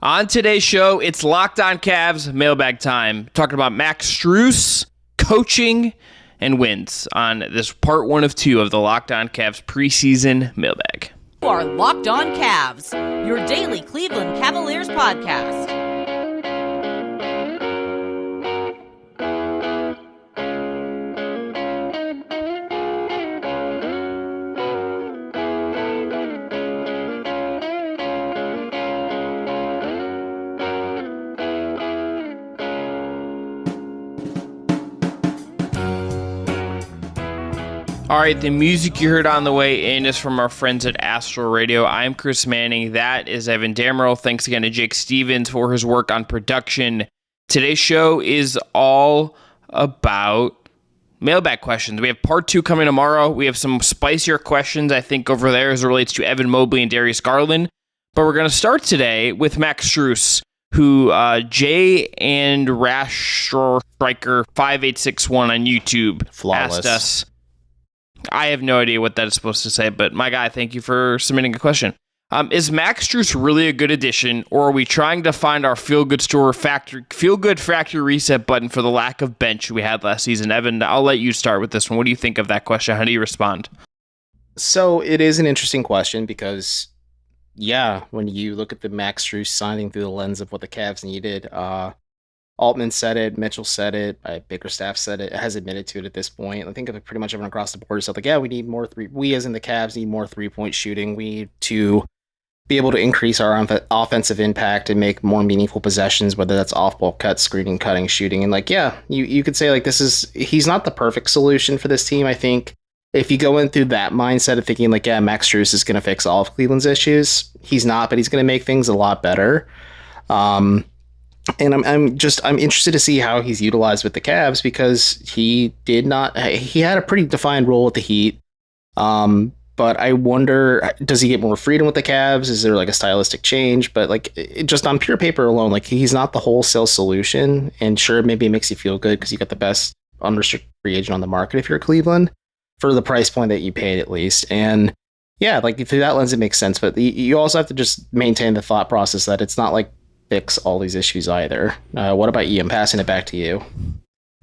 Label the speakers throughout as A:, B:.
A: On today's show, it's Locked On Cavs mailbag time. Talking about Max Strus, coaching, and wins on this part 1 of 2 of the Locked On Cavs preseason mailbag.
B: You are Locked On Cavs, your daily Cleveland Cavaliers podcast.
A: All right, the music you heard on the way in is from our friends at Astral Radio. I'm Chris Manning. That is Evan Dammarell. Thanks again to Jake Stevens for his work on production. Today's show is all about mailbag questions. We have part 2 coming tomorrow. We have some spicier questions, I think, over there as it relates to Evan Mobley and Darius Garland. But we're going to start today with Max Strus, who Jay and Rash Striker 5861 on YouTube asked us. I have no idea what that is supposed to say, but my guy, thank you for submitting a question. Is Max Strus really a good addition, or are we trying to find our feel-good factory reset button for the lack of bench we had last season? Evan, I'll let you start with this one. What do you think of that question? How do you respond?
C: So it is an interesting question because, when you look at the Max Strus signing through the lens of what the Cavs needed, Altman said it, Mitchell said it, Bickerstaff said it, has admitted to it at this point. I think pretty much everyone across the board said, we need more we as in the Cavs need more 3-point shooting. We need to be able to increase our offensive impact and make more meaningful possessions, whether that's off-ball cuts, screening, cutting, shooting. And you could say he's not the perfect solution for this team. I think if you go in through that mindset of thinking Max Strus is going to fix all of Cleveland's issues, he's not, but he's going to make things a lot better. And I'm interested to see how he's utilized with the Cavs because he had a pretty defined role with the Heat. But I wonder, does he get more freedom with the Cavs? Is there a stylistic change? But just on pure paper alone, he's not the wholesale solution. And sure, maybe it makes you feel good because you got the best unrestricted free agent on the market if you're Cleveland for the price point that you paid at least. And through that lens, it makes sense. But you also have to just maintain the thought process that it's not fix all these issues either. What about you? I'm passing it back to you.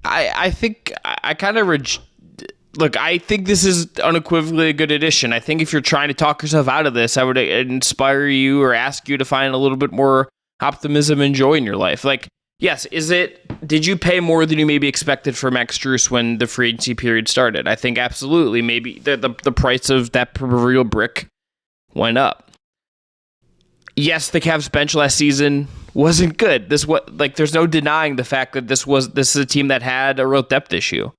A: I think I kind of look. I think this is unequivocally a good addition. I think if you're trying to talk yourself out of this, I would inspire you or ask you to find a little bit more optimism and joy in your life. Yes, did you pay more than you maybe expected for Max Strus when the free agency period started? I think absolutely. Maybe the price of that proverbial brick went up. Yes, the Cavs bench last season wasn't good. There's no denying the fact that this is a team that had a real depth issue.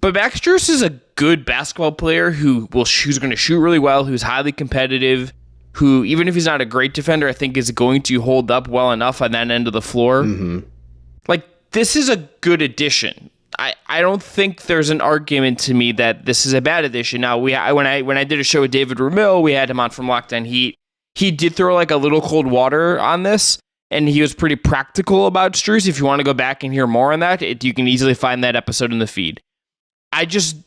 A: But Max Strus is a good basketball player who's going to shoot really well, who's highly competitive, who, even if he's not a great defender, I think is going to hold up well enough on that end of the floor. Mm-hmm. This is a good addition. I don't think there's an argument to me that this is a bad addition. Now, when I did a show with David Ramil, we had him on from Locked On Heat. He did throw a little cold water on this, and he was pretty practical about Strus. If you want to go back and hear more on that, you can easily find that episode in the feed.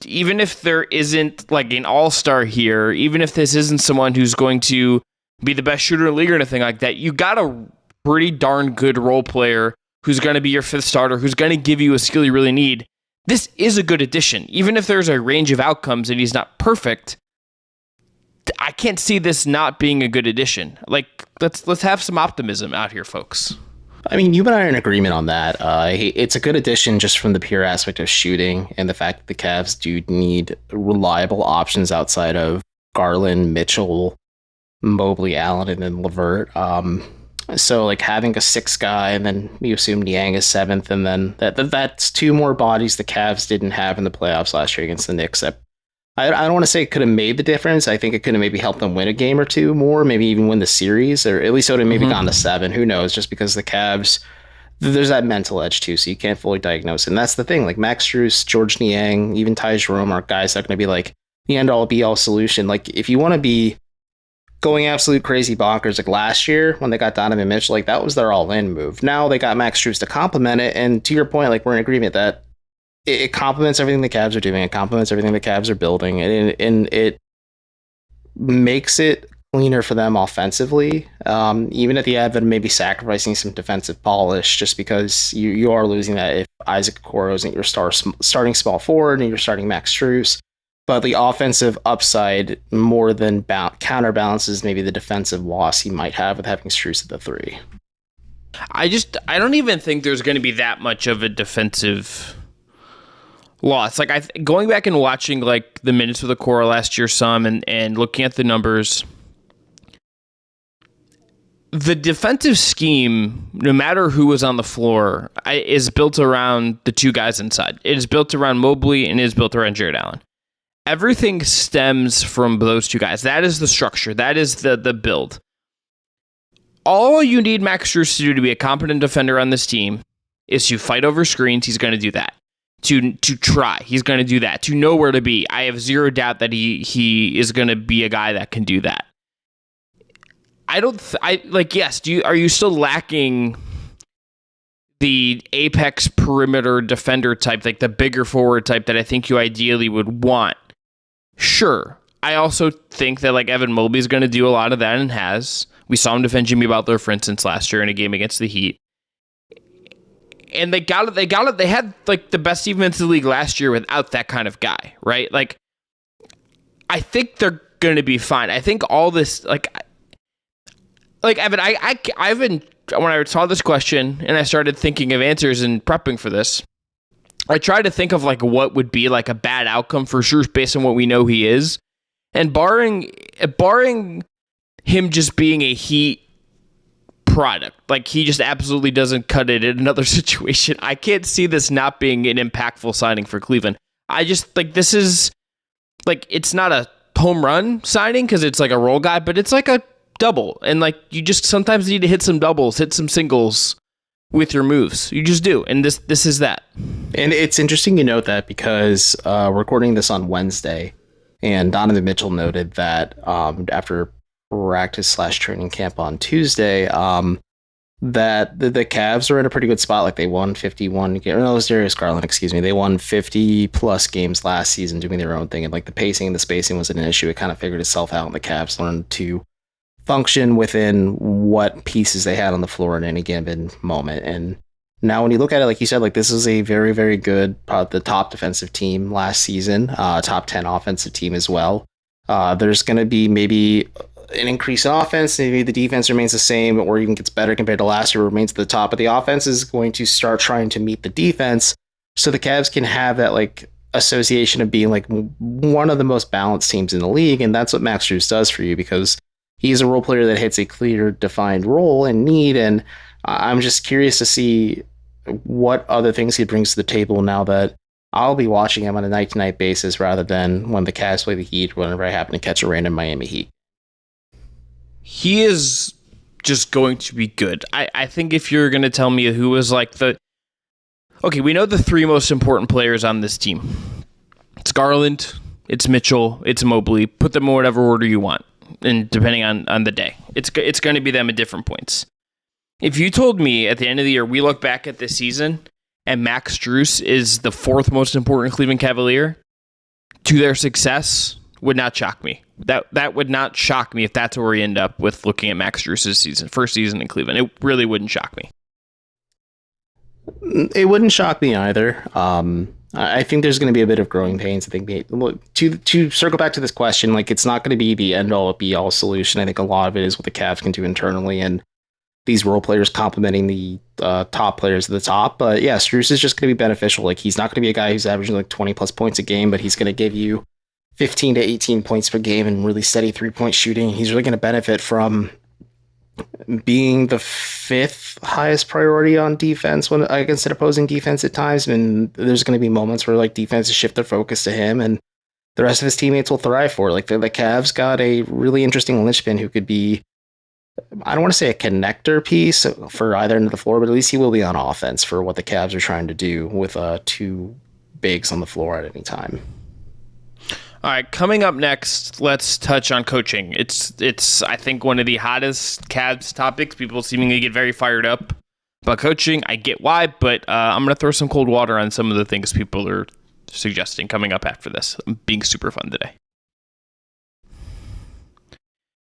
A: Even if there isn't an all-star here, even if this isn't someone who's going to be the best shooter in the league or anything like that, you got a pretty darn good role player who's going to be your 5th starter, who's going to give you a skill you really need. This is a good addition. Even if there's a range of outcomes and he's not perfect, I can't see this not being a good addition. Let's have some optimism out here, folks.
C: I mean, you and I are in agreement on that. It's a good addition just from the pure aspect of shooting and the fact that the Cavs do need reliable options outside of Garland, Mitchell, Mobley, Allen, and then LeVert. So having a 6th guy, and then you assume Niang is 7th, and then that's 2 more bodies the Cavs didn't have in the playoffs last year against the Knicks. I don't want to say it could have made the difference. I think it could have maybe helped them win a game or 2 more, maybe even win the series, or at least it would have maybe gone to 7. Who knows? Just because the Cavs, there's that mental edge too, so you can't fully diagnose it. And that's the thing. Max Strus, George Niang, even Ty Jerome are guys that are going to be the end-all, be-all solution. If you want to be going absolute crazy bonkers, last year when they got Donovan Mitchell, that was their all-in move. Now they got Max Strus to complement it, and to your point, we're in agreement that it complements everything the Cavs are doing. It complements everything the Cavs are building, and it makes it cleaner for them offensively, even at the advent of maybe sacrificing some defensive polish, just because you are losing that if Isaac Okoro isn't your starting small forward and you're starting Max Strus. But the offensive upside more than counterbalances maybe the defensive loss he might have with having Strus at the 3.
A: I don't even think there's going to be that much of a defensive loss. Like going back and watching like the minutes with Okoro last year some and looking at the numbers, the defensive scheme, no matter who was on the floor, is built around the two guys inside. It is built around Mobley and it is built around Jared Allen. Everything stems from those two guys. That is the structure. That is the build. All you need Max Strus to do to be a competent defender on this team is to fight over screens. He's going to do that. To try. He's going to do that. To know where to be. I have zero doubt that he is going to be a guy that can do that. Yes, are you still lacking the apex perimeter defender type, like the bigger forward type that I think you ideally would want? Sure. I also think that like Evan Mobley is going to do a lot of that and has. We saw him defend Jimmy Butler, for instance, last year in a game against the Heat. And they had like the best defense in the league last year without that kind of guy, right? Like, I think they're going to be fine. I think all this, like Evan, I've been, when I saw this question and I started thinking of answers and prepping for this, I tried to think of like what would be like a bad outcome for sure based on what we know he is. And barring him just being a Heat product, like he just absolutely doesn't cut it in another situation, I can't see this not being an impactful signing for Cleveland. I just like, this is like, it's not a home run signing because it's like a role guy, but it's like a double. And like, you just sometimes need to hit some doubles, hit some singles with your moves. You just do. And this is that.
C: And it's interesting you note that because we're recording this on Wednesday, and Donovan Mitchell noted that after practice/training camp on Tuesday, that the Cavs are in a pretty good spot. Like they won 51. No, it was Darius Garland, excuse me. They won 50 plus games last season doing their own thing. And like the pacing and the spacing wasn't an issue. It kind of figured itself out, and the Cavs learned to function within what pieces they had on the floor at any given moment. And now when you look at it, like you said, like this is a very, very good, the top defensive team last season, top 10 offensive team as well. There's going to be maybe an increase in offense. Maybe the defense remains the same or even gets better compared to last year, remains at the top, but the offense is going to start trying to meet the defense. So the Cavs can have that like association of being like one of the most balanced teams in the league. And that's what Max Strus does for you, because he's a role player that hits a clear defined role and need. And I'm just curious to see what other things he brings to the table now that I'll be watching him on a night-to-night basis rather than when the Cavs play the Heat, whenever I happen to catch a random Miami Heat.
A: He is just going to be good. I think if you're going to tell me who was like okay, we know the three most important players on this team. It's Garland, it's Mitchell, it's Mobley. Put them in whatever order you want, and depending on the day. It's going to be them at different points. If you told me at the end of the year, we look back at this season, and Max Strus is the fourth most important Cleveland Cavalier to their success, would not shock me. That would not shock me if that's where we end up with looking at Max Strus' first season in Cleveland. It really wouldn't shock me.
C: It wouldn't shock me either. I think there's going to be a bit of growing pains. I think to circle back to this question, like it's not going to be the end all be all solution. I think a lot of it is what the Cavs can do internally and these role players complementing the top players at the top. But yeah, Strus is just going to be beneficial. Like he's not going to be a guy who's averaging like 20 plus points a game, but he's going to give you 15 to 18 points per game and really steady 3-point shooting. He's really going to benefit from being the fifth highest priority on defense when against an opposing defense at times. And there's going to be moments where like defenses shift their focus to him and the rest of his teammates will thrive for it. Like the Cavs got a really interesting linchpin who could be, I don't want to say a connector piece for either end of the floor, but at least he will be on offense for what the Cavs are trying to do with two bigs on the floor at any time.
A: All right, coming up next, let's touch on coaching. It's I think one of the hottest Cavs topics. People seemingly get very fired up about coaching. I get why, but I'm going to throw some cold water on some of the things people are suggesting coming up after this. I'm being super fun today.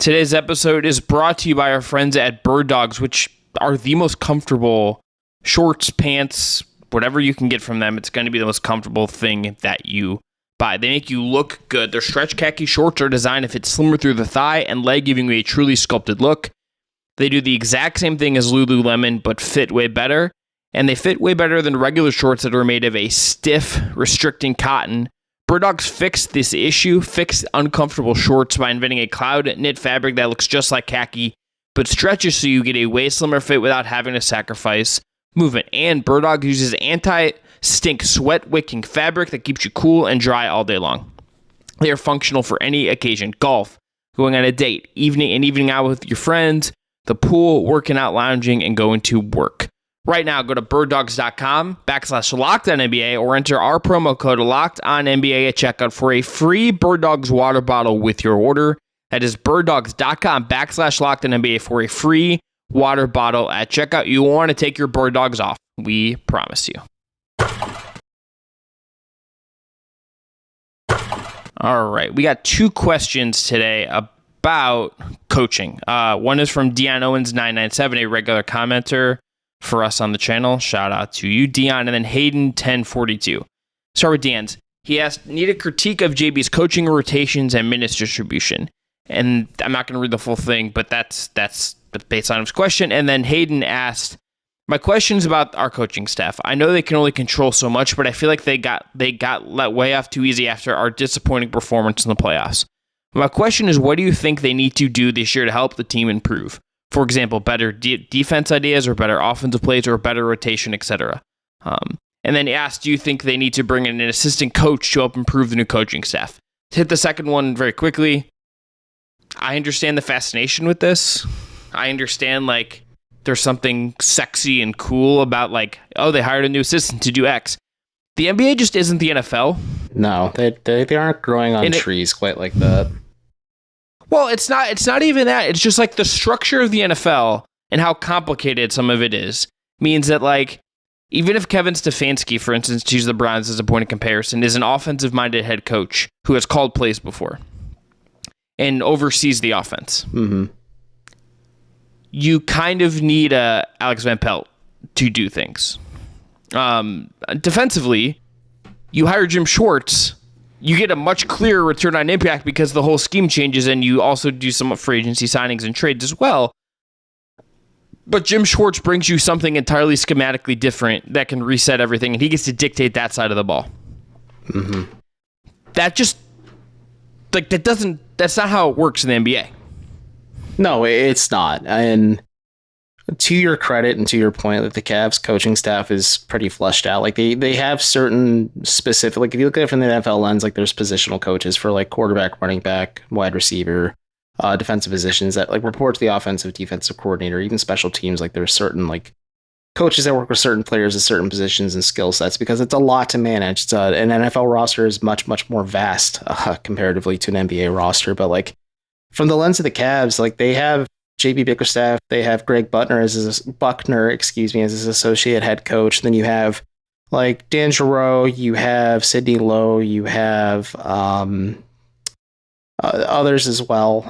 A: Today's episode is brought to you by our friends at Bird Dogs, which are the most comfortable shorts, pants, whatever you can get from them. It's going to be the most comfortable thing that you buy. They make you look good. Their stretch khaki shorts are designed to fit slimmer through the thigh and leg, giving you a truly sculpted look. They do the exact same thing as Lululemon, but fit way better. And they fit way better than regular shorts that are made of a stiff, restricting cotton. Bird Dogs fixed this issue, fixed uncomfortable shorts by inventing a cloud knit fabric that looks just like khaki, but stretches so you get a way slimmer fit without having to sacrifice movement. And Bird Dogs uses anti-stink sweat wicking fabric that keeps you cool and dry all day long. They are functional for any occasion: golf, going on a date, evening out with your friends, the pool, working out, lounging, and going to work. Right now, go to birddogs.com/LockedOnNBA or enter our promo code LockedOnNBA at checkout for a free Bird Dogs water bottle with your order. That is birddogs.com/LockedOnNBA for a free water bottle at checkout. You want to take your Bird Dogs off. We promise you. All right, we got 2 questions today about coaching. One is from Dion Owens 997, a regular commenter for us on the channel. Shout out to you, Dion. And then Hayden 1042. Start with Dion's. He asked, need a critique of JB's coaching rotations and minutes distribution. And I'm not going to read the full thing, but that's based on his question. And then Hayden asked, my question's about our coaching staff. I know they can only control so much, but I feel like they got let way off too easy after our disappointing performance in the playoffs. My question is, what do you think they need to do this year to help the team improve? For example, better defense ideas or better offensive plays or better rotation, etc. And then he asked, do you think they need to bring in an assistant coach to help improve the new coaching staff? To hit the second one very quickly, I understand the fascination with this. I understand, like, there's something sexy and cool about, like, oh, they hired a new assistant to do X. The NBA just isn't the NFL.
C: No, they aren't growing on trees quite like that.
A: Well, it's not even that. It's just like the structure of the NFL and how complicated some of it is means that, like, even if Kevin Stefanski, for instance, to use the Browns as a point of comparison, is an offensive-minded head coach who has called plays before and oversees the offense, you kind of need a Alex Van Pelt to do things. Defensively, you hire Jim Schwartz, you get a much clearer return on impact because the whole scheme changes, and you also do some free agency signings and trades as well. But Jim Schwartz brings you something entirely schematically different that can reset everything, and he gets to dictate that side of the ball. Mm-hmm. That just, like, that's not how it works in the NBA.
C: No, it's not. And to your credit and to your point, that the Cavs coaching staff is pretty fleshed out. Like, they have certain specific, like, if you look at it from the NFL lens, like, there's positional coaches for, like, quarterback, running back, wide receiver, defensive positions that, like, report to the offensive defensive coordinator, even special teams. Like, there's certain, like, coaches that work with certain players at certain positions and skill sets because it's a lot to manage. An NFL roster is much, much more vast comparatively to an NBA roster. But, like, from the lens of the Cavs, like, they have JB Bickerstaff, they have Greg Buckner as his associate head coach. Then you have, like, Dan Giroux, you have Sidney Lowe, you have others as well,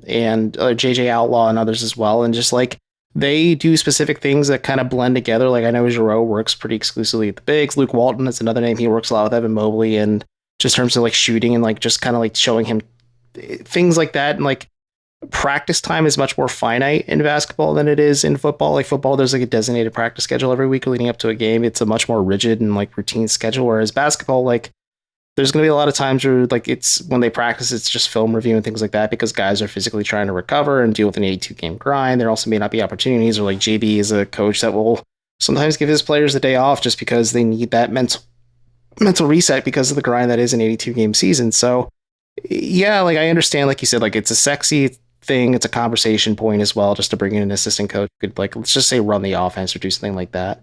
C: and JJ Outlaw and others as well. And just, like, they do specific things that kind of blend together. Like, I know Giroux works pretty exclusively at the bigs. Luke Walton is another name. He works a lot with Evan Mobley, and just in terms of, like, shooting and, like, just kind of, like, showing him things like that. And, like, practice time is much more finite in basketball than it is in football. Like, football, there's, like, a designated practice schedule every week leading up to a game. It's a much more rigid and, like, routine schedule. Whereas basketball, like, there's going to be a lot of times where, like, it's when they practice, it's just film review and things like that because guys are physically trying to recover and deal with an 82 game grind. There also may not be opportunities, or, like, JB is a coach that will sometimes give his players the day off just because they need that mental reset because of the grind that is an 82 game season. So yeah, like, I understand, like you said, like, it's a sexy thing. It's a conversation point as well, just to bring in an assistant coach who could, like, let's just say run the offense or do something like that.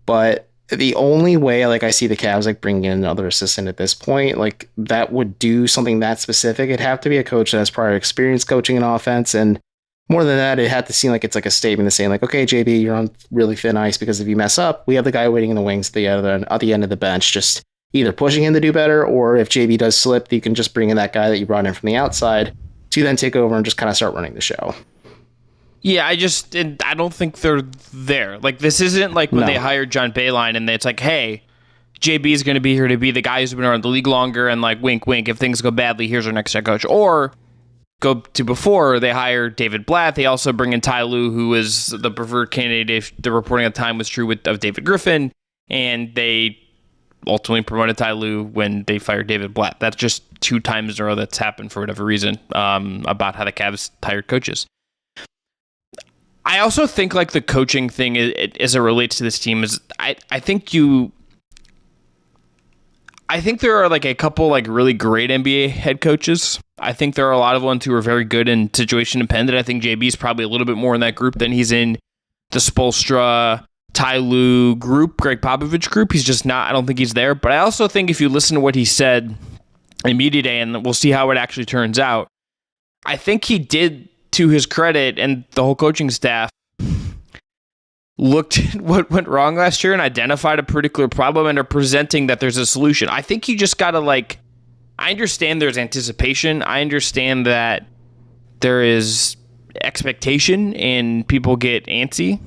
C: But the only way, like, I see the Cavs, like, bringing in another assistant at this point, like, that would do something that specific, it'd have to be a coach that has prior experience coaching an offense. And more than that, it had to seem like it's like a statement to say, like, okay, JB, you're on really thin ice because if you mess up, we have the guy waiting in the wings at the end of the bench, just either pushing him to do better, or if JB does slip, you can just bring in that guy that you brought in from the outside to then take over and just kind of start running the show.
A: Yeah, I don't think they're there. Like, this isn't like when they hired John Beilein and it's like, hey, JB is going to be here to be the guy who's been around the league longer and like, wink, wink, if things go badly, here's our next head coach. Or go to before they hire David Blatt. They also bring in Ty Lue, who was the preferred candidate if the reporting at the time was true of David Griffin. And they ultimately promoted Ty Lue when they fired David Blatt. That's just 2 times in a row that's happened for whatever reason, about how the Cavs hired coaches. I also think like the coaching thing as it relates to this team is I think there are like a couple like really great NBA head coaches. I think there are a lot of ones who are very good and situation dependent. I think JB is probably a little bit more in that group than he's in the Spoelstra, Ty Lue group, Greg Popovich group. He's just not, I don't think he's there. But I also think if you listen to what he said in media day, and we'll see how it actually turns out, I think he did, to his credit, and the whole coaching staff looked at what went wrong last year and identified a particular problem and are presenting that there's a solution. I think you just got to I understand there's anticipation. I understand that there is expectation and people get antsy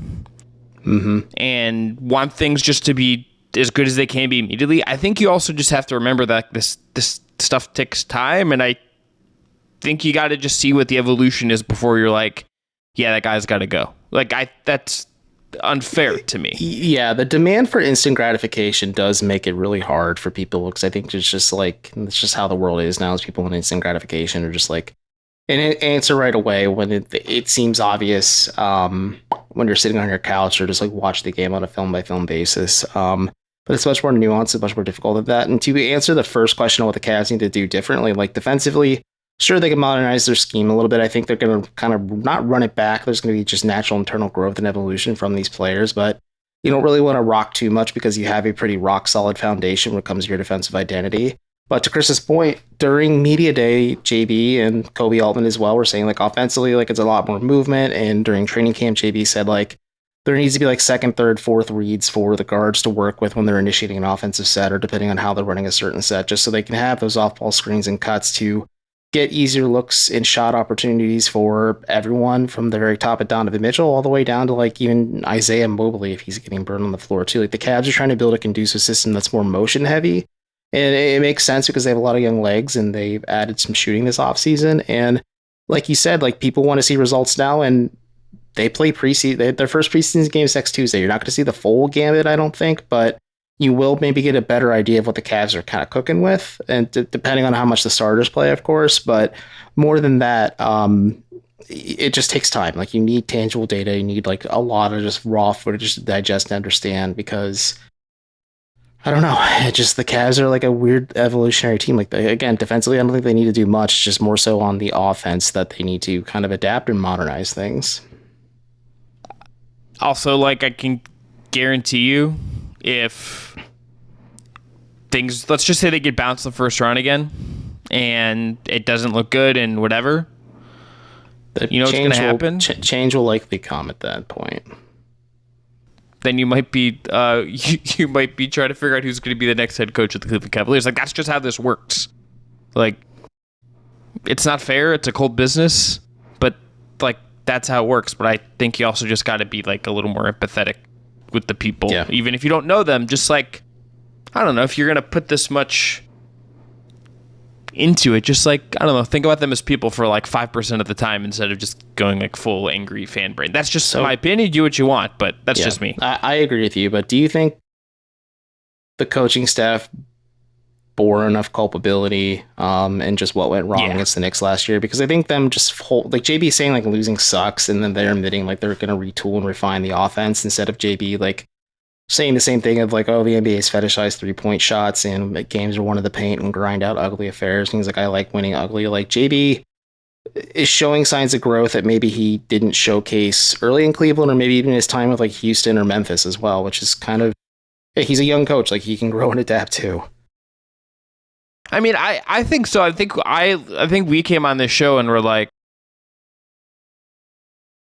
A: and want things just to be as good as they can be immediately. I think you also just have to remember that this stuff takes time, and I think you got to just see what the evolution is before you're like, yeah, that guy's got to go. That's unfair to me.
C: Yeah, the demand for instant gratification does make it really hard for people, because I think it's just how the world is now. Is people want instant gratification, or just like an answer right away when it seems obvious, when you're sitting on your couch, or just like watch the game on a film by film basis. But it's much more nuanced and much more difficult than that. And to answer the first question on what the Cavs need to do differently, like defensively, sure, they can modernize their scheme a little bit. I think they're going to kind of not run it back. There's going to be just natural internal growth and evolution from these players, but you don't really want to rock too much because you have a pretty rock solid foundation when it comes to your defensive identity. But to Chris's point, during media day, JB and Kobe Altman as well were saying like offensively, like it's a lot more movement. And during training camp, JB said like there needs to be like second, third, fourth reads for the guards to work with when they're initiating an offensive set, or depending on how they're running a certain set, just so they can have those off-ball screens and cuts to get easier looks and shot opportunities for everyone, from the very top of Donovan Mitchell all the way down to like even Isaiah Mobley if he's getting burned on the floor too. Like the Cavs are trying to build a conducive system that's more motion heavy, and it makes sense because they have a lot of young legs and they've added some shooting this offseason. And like you said, like people want to see results now, and they play preseason. Their first preseason game is next Tuesday. You're not going to see the full gamut, I don't think, but you will maybe get a better idea of what the Cavs are kind of cooking with, and depending on how much the starters play, of course. But more than that, it just takes time. Like you need tangible data. You need like a lot of just raw footage to digest and understand, because I don't know. It just, the Cavs are like a weird evolutionary team. Like again, defensively, I don't think they need to do much. It's just more so on the offense that they need to kind of adapt and modernize things.
A: Also, like I can guarantee you, if things, let's just say they get bounced the first round again and it doesn't look good and whatever, you know what's going to happen?
C: Change will likely come at that point.
A: Then you might be you might be trying to figure out who's going to be the next head coach of the Cleveland Cavaliers. Like that's just how this works. Like it's not fair. It's a cold business, but like that's how it works. But I think you also just got to be like a little more empathetic with the people, even if you don't know them. Just like, I don't know, if you're gonna put this much into it, just like, I don't know, think about them as people for like 5% of the time instead of just going like full angry fan brain. That's just my opinion. Do what you want, but that's just me.
C: I agree with you, but do you think the coaching staff bore enough culpability and just what went wrong against the Knicks last year? Because I think them just like JB saying like losing sucks, and then they're admitting like they're going to retool and refine the offense, instead of JB like saying the same thing of like, oh, the NBA's fetishized 3-point shots and games are one of the paint and grind out ugly affairs. And he's like, I like winning ugly. Like JB is showing signs of growth that maybe he didn't showcase early in Cleveland, or maybe even his time with like Houston or Memphis as well, which is kind of, he's a young coach, like he can grow and adapt too.
A: I mean, I think so. I think we came on this show and we're like,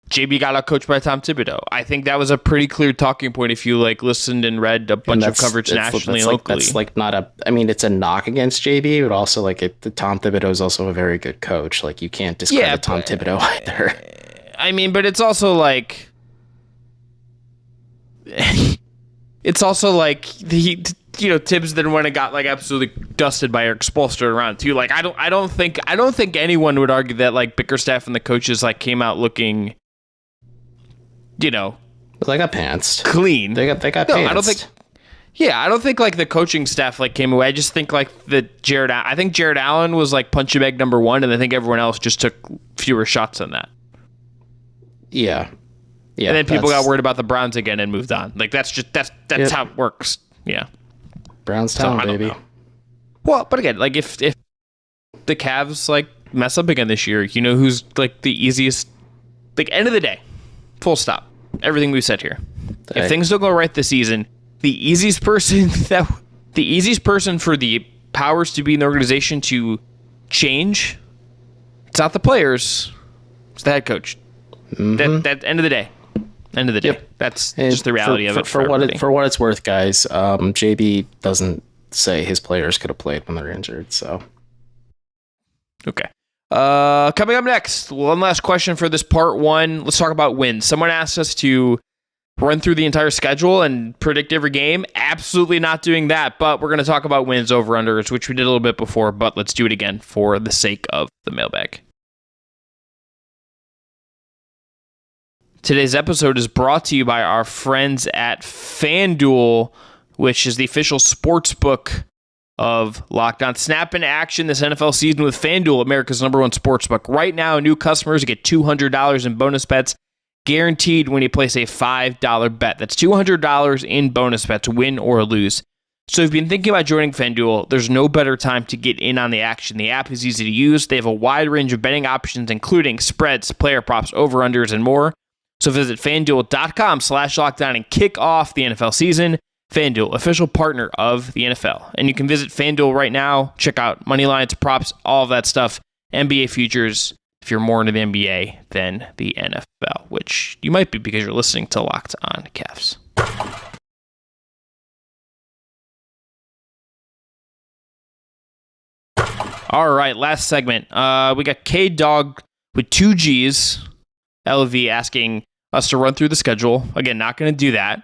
A: JB got out coached by Tom Thibodeau. I think that was a pretty clear talking point if you listened and read a bunch of coverage nationally and locally.
C: That's not it's a knock against JB, but also Tom Thibodeau is also a very good coach. You can't discredit Tom Thibodeau either.
A: I mean, but it's also Tibbs then went and got absolutely dusted by Eric Spoelstra around too. I don't think anyone would argue that Bickerstaff and the coaches came out looking,
C: they got pantsed,
A: clean.
C: They got pantsed.
A: I don't think. Yeah, I don't think the coaching staff came away. I just think I think Jared Allen was punching bag number one, and I think everyone else just took fewer shots than that.
C: Yeah.
A: And then people got worried about the Browns again and moved on. That's how it works. Yeah.
C: Browns town, baby.
A: Well, but again, if the Cavs mess up again this year, who's the easiest, end of the day, full stop. Everything we said here. If things don't go right this season, the easiest person for the powers to be in the organization to change, it's not the players, it's the head coach.
C: Mm-hmm.
A: That end of the day. Yep. That's just the reality of it.
C: For what it's worth, guys, JB doesn't say his players could have played when they're injured. So,
A: okay. Coming up next, one last question for this part one. Let's talk about wins. Someone asked us to run through the entire schedule and predict every game. Absolutely not doing that, but we're going to talk about wins, over-unders, which we did a little bit before, but let's do it again for the sake of the mailbag. Today's episode is brought to you by our friends at FanDuel, which is the official sportsbook of LOCKEDON. Snap into action this NFL season with FanDuel, America's #1 sportsbook. Right now, new customers get $200 in bonus bets guaranteed when you place a $5 bet. That's $200 in bonus bets, win or lose. So if you've been thinking about joining FanDuel, there's no better time to get in on the action. The app is easy to use. They have a wide range of betting options, including spreads, player props, over-unders, and more. So visit FanDuel.com/LOCKEDON and kick off the NFL season. FanDuel, official partner of the NFL. And you can visit FanDuel right now. Check out money lines, props, all of that stuff. NBA futures, if you're more into the NBA than the NFL, which you might be because you're listening to Locked On Cavs. All right, last segment. We got K-Dog with 2 Gs. LV asking us to run through the schedule. Again, not going to do that.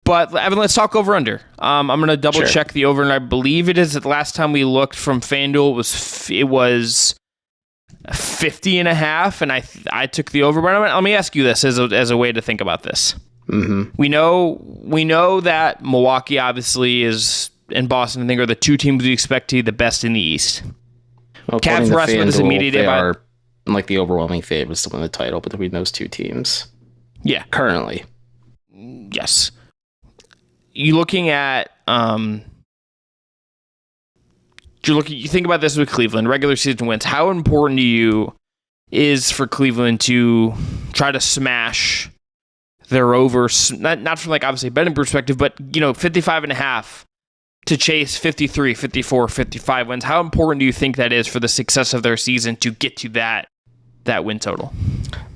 A: But, Evan, let's talk over-under. I'm going to double-check the over, and I believe it is the last time we looked from FanDuel, it was 50.5, and I took the over. But let me ask you this as a way to think about this.
C: Mm-hmm.
A: We know that Milwaukee, obviously, and Boston, I think, are the two teams we expect to be the best in the East.
C: Well,
A: Cavs rest with this immediate
C: they are the overwhelming favorites to win the title between those two teams.
A: Yeah.
C: Currently.
A: Yes. You looking at you think about this with Cleveland, regular season wins. How important to you is for Cleveland to try to smash their over, not from obviously a betting perspective, but 55.5 to chase 53, 54, 55 wins? How important do you think that is for the success of their season to get to that win total?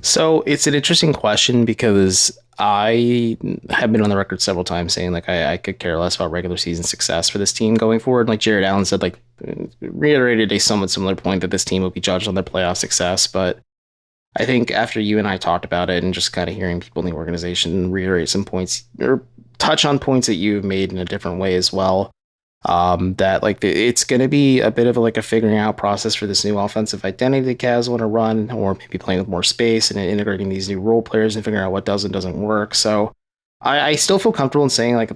C: So it's an interesting question because I have been on the record several times saying I could care less about regular season success for this team going forward. Like Jared Allen said, reiterated a somewhat similar point that this team will be judged on their playoff success. But I think after you and I talked about it and just kind of hearing people in the organization reiterate some points or touch on points that you've made in a different way as well, that it's going to be a bit of a figuring out process for this new offensive identity the Cavs want to run, or maybe playing with more space and integrating these new role players and figuring out what does and doesn't work. So I still feel comfortable in saying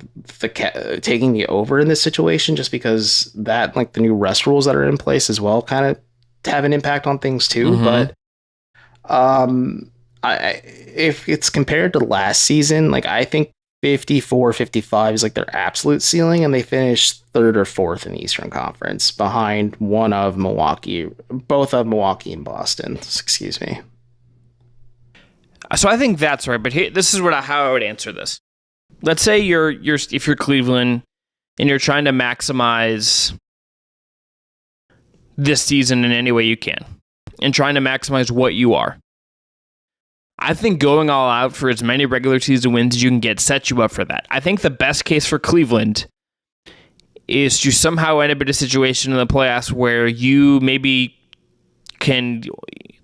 C: taking the over in this situation, just because that the new rest rules that are in place as well kind of have an impact on things too. Mm-hmm. But if it's compared to last season, I think 54, 55 is their absolute ceiling, and they finished 3rd or 4th in the Eastern Conference behind both of Milwaukee and Boston. Excuse me.
A: So I think that's right, but this is how I would answer this. Let's say if you're Cleveland and you're trying to maximize this season in any way you can, and trying to maximize what you are. I think going all out for as many regular season wins as you can get sets you up for that. I think the best case for Cleveland is to somehow end up in a situation in the playoffs where you maybe can,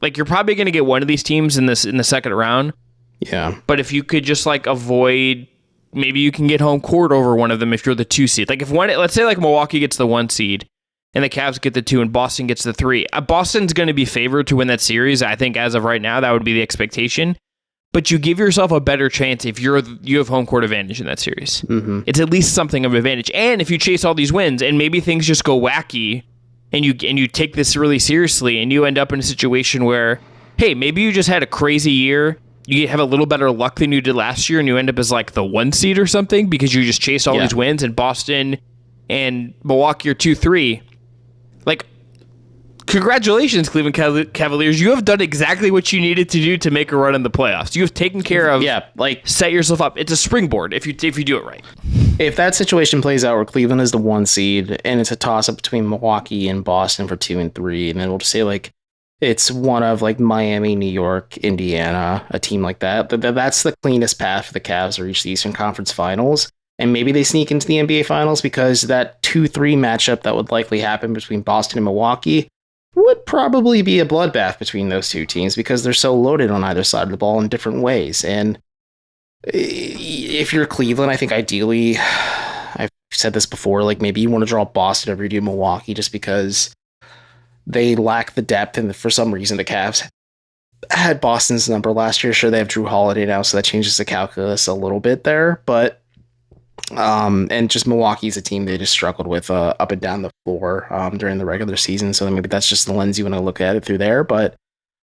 A: like, you're probably going to get one of these teams in the second round.
C: Yeah.
A: But if you could just like avoid, maybe you can get home court over one of them if you're the 2 seed. Like if one, let's say like Milwaukee gets the 1 seed and the Cavs get the 2 and Boston gets the 3. Boston's going to be favored to win that series. I think as of right now, that would be the expectation. But you give yourself a better chance if you have home court advantage in that series. Mm-hmm. It's at least something of an advantage. And if you chase all these wins and maybe things just go wacky and you take this really seriously and you end up in a situation where, hey, maybe you just had a crazy year. You have a little better luck than you did last year and you end up as like the 1 seed or something because you just chased all these wins, and Boston and Milwaukee are 2-3. Like, congratulations, Cleveland Cavaliers. You have done exactly what you needed to do to make a run in the playoffs. You have taken care of, set yourself up. It's a springboard if you do it right.
C: If that situation plays out where Cleveland is the 1 seed and it's a toss-up between Milwaukee and Boston for 2 and 3, and then we'll just say like it's one of like Miami, New York, Indiana, a team like that, that's the cleanest path for the Cavs to reach the Eastern Conference Finals. And maybe they sneak into the NBA Finals because that 2-3 matchup that would likely happen between Boston and Milwaukee would probably be a bloodbath between those two teams because they're so loaded on either side of the ball in different ways. And if you're Cleveland, I think ideally, I've said this before, like maybe you want to draw Boston over you do Milwaukee just because they lack the depth, and for some reason the Cavs had Boston's number last year. Sure, they have Drew Holiday now, so that changes the calculus a little bit there, but and just Milwaukee's a team they just struggled with up and down the floor during the regular season, so maybe that's just the lens you want to look at it through there. But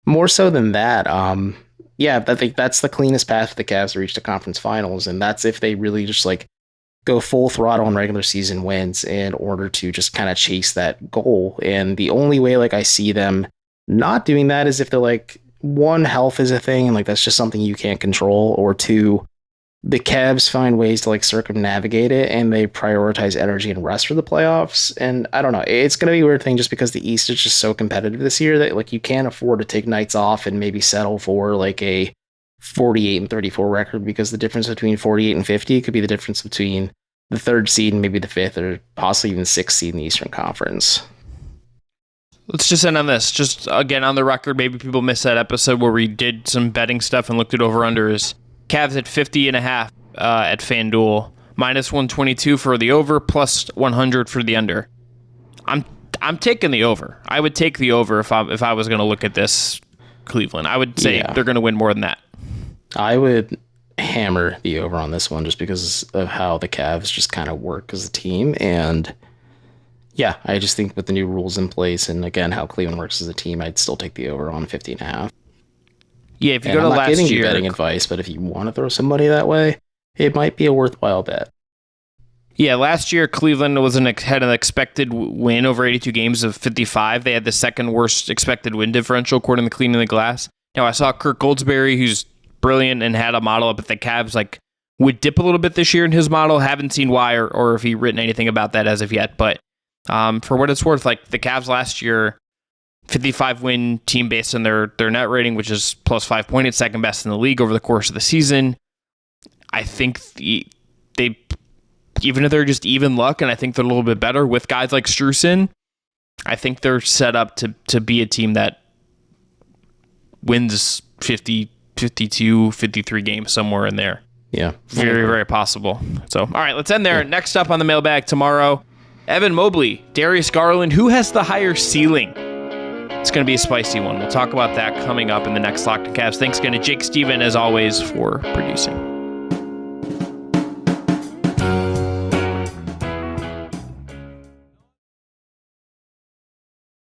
C: more so than that, I think that's the cleanest path for the Cavs to reach the conference finals, and that's if they really just like go full throttle on regular season wins in order to just kind of chase that goal. And the only way like I see them not doing that is if they're like, 1, health is a thing and like that's just something you can't control, or 2, the Cavs find ways to like circumnavigate it and they prioritize energy and rest for the playoffs. And I don't know, it's going to be a weird thing just because the East is just so competitive this year that like you can't afford to take nights off and maybe settle for like a 48-34 record, because the difference between 48 and 50 could be the difference between the 3rd seed and maybe the 5th or possibly even 6th seed in the Eastern Conference.
A: Let's just end on this. Just again on the record, maybe people missed that episode where we did some betting stuff and looked at over-unders. Cavs at 50.5 at FanDuel, minus 122 for the over, plus 100 for the under. I'm taking the over. I would take the over if I was going to look at this Cleveland. I would say they're going to win more than that.
C: I would hammer the over on this one just because of how the Cavs just kind of work as a team. And yeah, I just think with the new rules in place and again how Cleveland works as a team, I'd still take the over on 50.5.
A: Yeah, if you go to last year, I'm not giving you
C: betting advice, but if you want to throw some money that way, it might be a worthwhile bet.
A: Yeah, last year Cleveland had an expected win over 82 games of 55. They had the second worst expected win differential according to Cleaning the Glass. Now I saw Kirk Goldsberry, who's brilliant and had a model up at the Cavs, like would dip a little bit this year in his model. Haven't seen why or if he written anything about that as of yet. But for what it's worth, like the Cavs last year, 55 win team based on their net rating, which is plus 5 points, second best in the league over the course of the season. I think they, even if they're just even luck, and I think they're a little bit better with guys like Strus in, I think they're set up to be a team that wins 50, 52, 53 games, somewhere in there.
C: Yeah.
A: Very, very possible. So, all right, let's end there. Yeah. Next up on the mailbag tomorrow, Evan Mobley, Darius Garland, who has the higher ceiling? It's going to be a spicy one. We'll talk about that coming up in the next Locked On Cavs. Thanks again to Jake Steven, as always, for producing.